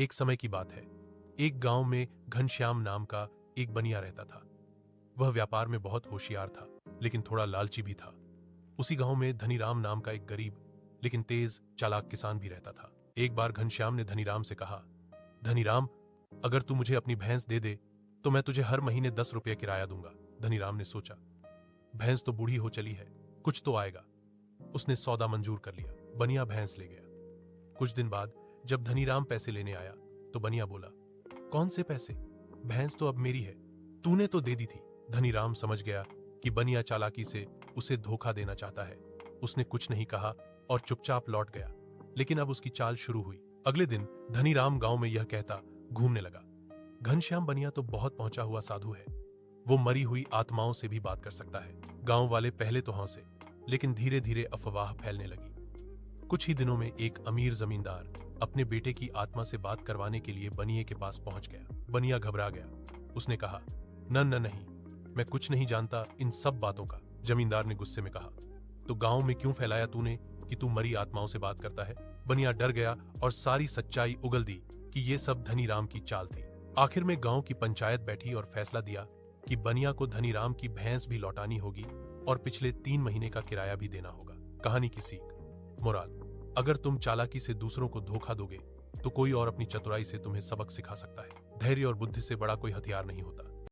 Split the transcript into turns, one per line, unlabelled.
एक समय की बात है। एक गांव में घनश्याम नाम का एक बनिया रहता था। वह व्यापार में बहुत होशियार था, लेकिन थोड़ा लालची भी था। उसी गांव में धनीराम नाम का एक गरीब लेकिन तेज चालाक किसान भी रहता था। एक बार घनश्याम ने धनीराम से कहा, धनीराम, अगर तू मुझे अपनी भैंस दे दे तो मैं तुझे हर महीने 10 रुपये किराया दूंगा। धनीराम ने सोचा, भैंस तो बूढ़ी हो चली है, कुछ तो आएगा। उसने सौदा मंजूर कर लिया। बनिया भैंस ले गया। कुछ दिन बाद जब धनीराम पैसे लेने आया तो बनिया बोला, कौन से पैसे? भैंस तो अब मेरी है, तूने तो दे दी थी। धनीराम समझ गया कि बनिया चालाकी से उसे धोखा देना चाहता है। उसने कुछ नहीं कहा और चुपचाप लौट गया। लेकिन अब उसकी चाल शुरू हुई। अगले दिन धनीराम गांव में यह कहता घूमने लगा, घनश्याम बनिया तो बहुत पहुंचा हुआ साधु है। वो मरी हुई आत्माओं से भी बात कर सकता है। गांव वाले पहले तो हंसे, लेकिन धीरे धीरे अफवाह फैलने लगी। कुछ ही दिनों में एक अमीर जमींदार अपने बेटे की आत्मा से बात करवाने के लिए बनिए के पास पहुंच गया। बनिया घबरा गया। उसने कहा, नहीं, मैं कुछ नहीं जानता इन सब बातों का। जमींदार ने गुस्से में कहा, तो गांव में क्यों फैलाया तूने कि तू मरी आत्माओं से बात करता है? बनिया डर गया और सारी सच्चाई उगल दी कि ये सब धनीराम की चाल थी। आखिर में गांव की पंचायत बैठी और फैसला दिया कि बनिया को धनीराम की भैंस भी लौटानी होगी और पिछले 3 महीने का किराया भी देना होगा। कहानी की सीख, मोराल, अगर तुम चालाकी से दूसरों को धोखा दोगे तो कोई और अपनी चतुराई से तुम्हें सबक सिखा सकता है। धैर्य और बुद्धि से बड़ा कोई हथियार नहीं होता।